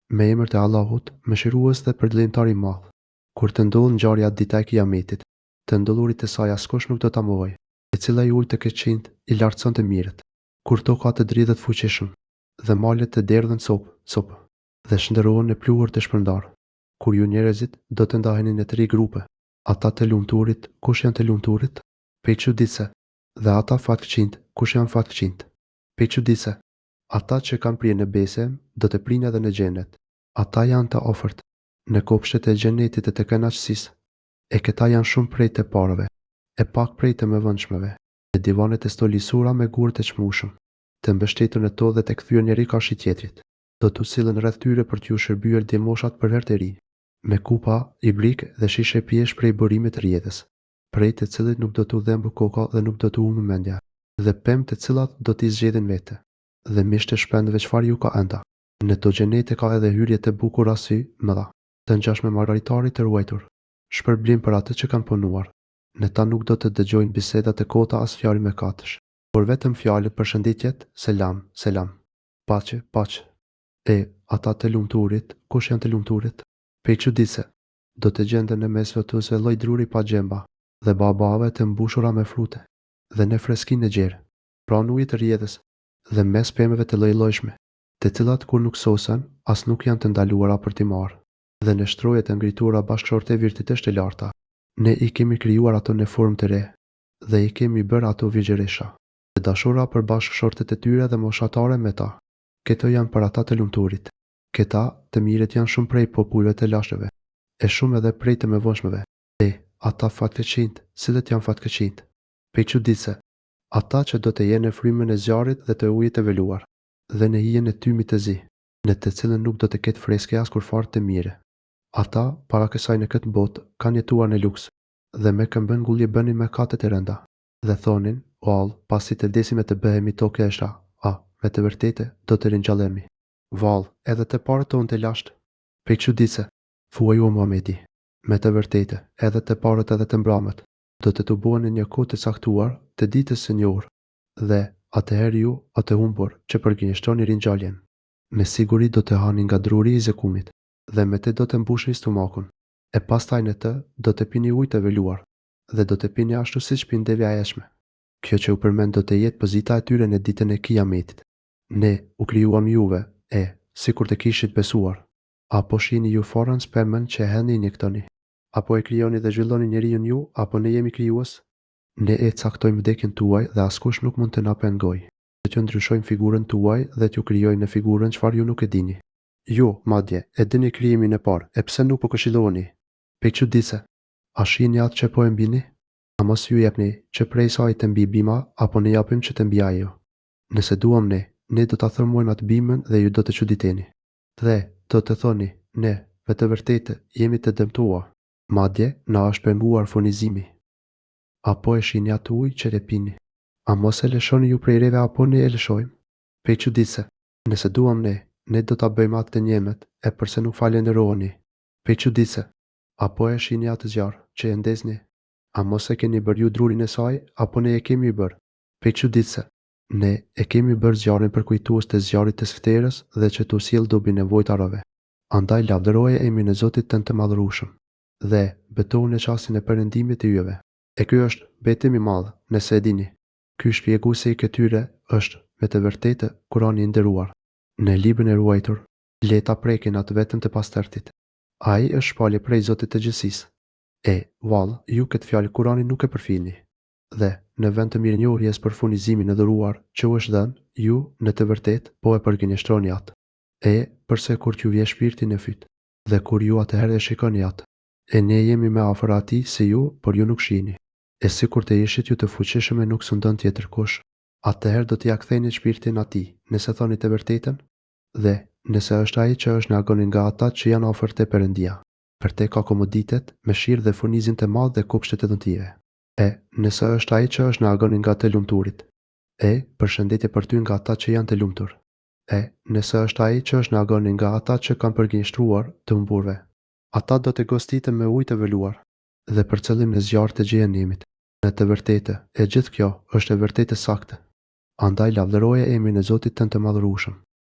me emër të Allahut, mëshirues dhe përdëlimtar i madh. Kur të ndodh ngjarja dita e Kiametit, të ndodhurit e saj askush nuk do ta mohoj, e cila i ult të keqinjt, i lartëson të mirët. Kur toka të dridhet fuqishëm, dhe malet të derdhen copë, dhe shndërrohen në pluhur të shpërndar. Kur ju njerëzit do të ndaheni në 3 grupe, ata të lumturit, kush janë të lumturit? Pe çuditse, dhe ata fatkeqinjt, kush janë fatkeqinjt? Pe çuditse, ata që kanë prije në besem, do të prinë edhe në xhenet. Ata janë të ofërt në kopshtet e xhenetit e të kënaqësisë. E këta janë shumë prej të parëve, e pak prej të mëvendshmeve, në divanet e stolisura me gurë të çmueshëm, të mbështetur në to dhe të kthyer njëri kafshi tjetrit. Do t'u sillen rreth tyre për t'ju shërbyer djemoshat për herë të ri, me kupa, ibrik dhe shishe pjesh prej burimit të rjedhës, prej të cilit nuk do t'u dhembë koka dhe nuk do t'u humbë mendja, dhe pemë të cilat do t'i zgjedhin vete, dhe misht të shpendëve çfarë ju ka enda. Në to xhenete ka edhe hyrje të bukura sy, mëdha, të ngjashme margaritarit të ruajtur, shpërblim për atë që kanë punuar. Në ta nuk do të dëgjojnë biseda të kota as fjalë mëkatësh, por vetëm fjalë përshëndetjet, selam, selam, paqe, paqe. Ata të lumturit, kush janë të lumturit? Pe çuditse, do të gjenden në mes votësve lloj druri pa gjemba, dhe babave të mbushura me frute, dhe në freskinë e gjerë, pranë ujit të rjedhës, dhe mes pemëve të lloj-llojshme, të cilat kur nuk sosen, as nuk janë të ndaluara për t'i marrë, dhe në shtroje të ngritura bashkëshorte virtutisht të larta. Ne i kemi krijuar ato në formë të re, dhe i kemi bërë ato vigjeresha, të dashura për bashkëshortet e tyre dhe moshatare me ta. Këto janë për ata të lumturit. Këta të mirët janë shumë prej popujve të lashëve, e shumë edhe prej të mëvonshmeve. Ata fatkeqinjt, cilët janë fatkeqinjt? Pe çuditse, ata që do të jenë në frymën e zjarrit dhe të ujit të veluar, dhe në hijen e tymit të zi, në të cilën nuk do të ketë freske as kur fare të mire. Ata, para kësaj në këtë botë, kanë jetuar në luks, dhe me këmbën ngulje bënin mëkate të rënda, dhe thonin, o all, pasi të vdesim e të bëhemi tokë esha, me të vërtetë do të ringjallemi. Vallë, edhe të parët tonë të lashtë. Pe çuditse, thuaj o Muhamedi, me të vërtetë, edhe të parët edhe të mbramët, do të tubohen në një kohë të caktuar të ditës së një orë, dhe atëherë ju, o të humbur, që përgjigjështroni ringjalljen, me siguri do të hani nga druri i zekumit, dhe me të do të mbushni stomakun, e pastaj në të do të pini ujë të veluar, dhe do të pini ashtu siç pinë devja e eshme. Kjo që u përmend do të jetë pozita e tyre në ditën e Kiametit. Ne u krijuam juve, sikur të kishit besuar. Apo shihni ju forën spermën që e hedhni një këtoni? Apo e krijoni dhe zhvilloni njeriun ju, apo ne jemi krijues? Ne e caktojmë vdekjen tuaj dhe askush nuk mund të na pengojë. Ne që ndryshojmë figurën tuaj dhe t'ju krijojmë në figurën çfarë ju nuk e dini. Ju, madje, e dini krijimin e parë, e pse nuk po këshilloni? Pe çuditse, a shihni atë që po e mbini? A mos ju jepni që prej saj të mbi bima, apo ne japim që të mbi ajo? Nëse duam ne do ta thërmojmë atë bimën dhe ju do të çuditeni. Dhe do të thoni, ne, me të vërtetë, jemi të dëmtuar. Madje na është penguar furnizimi. Apo e shihni atë ujë që e pini? A mos e lëshoni ju prej reve apo ne e lëshojmë? Pe çuditse, nëse duam ne do ta bëjmë atë të njemet, e përse nuk falenderoni? Pe çuditse, apo e shihni atë zjarr që e ndezni? A mos e keni bërë ju drurin e saj, apo ne e kemi bërë? Pe çuditse, ne e kemi bërë zjarrin për kujtues të zjarrit të sfterës dhe që t'u sjell dobi nevojtarave. Andaj lavdëroje emrin e Zotit tënd të madhërueshëm, dhe betohu në çastin e perëndimit të yjeve. E ky është betim i madh, nëse e dini. Ky shpjeguesi i këtyre është, me të vërtetë, Kurani i nderuar. Në librin e ruajtur, le ta prekin atë veten të pastërtit. Ai është shpallje prej Zotit të gjithësisë. Vallë, ju këtë fjalë Kurani nuk e përfilni. Dhe, në vend të mirënjohjes për furnizimin e dhuruar që u është dhënë, ju, në të vërtetë, po e përgjigjëstroni atë. Përse kur t'ju vje shpirti në fyt, dhe kur ju atëherë e shikoni atë, ne jemi më afër atij se ju, por ju nuk shihni. Sikur të ishit ju të fuqishëm e nuk sundon tjetër kush, atëherë do t'ia ktheni shpirtin atij, nëse thoni të vërtetën, dhe nëse është ai që është në agonin nga ata që janë afër te Perëndia, për te ka komoditet, mëshirë dhe furnizim të madh dhe kopshte të dëmtive. Nëse është ai që është në agonin nga të lumturit, përshëndetje për ty nga ata që janë të lumtur. Nëse është ai që është në agonin nga ata që kanë përgjigjëstruar të humburve, ata do të gostiten me ujë të veluar, dhe për qëllim në zjarr të xhenemit. Në të vërtetë, gjithë kjo është e vërtetë saktë. Andaj lavdëroje emrin e Zotit tënd të madhërueshëm.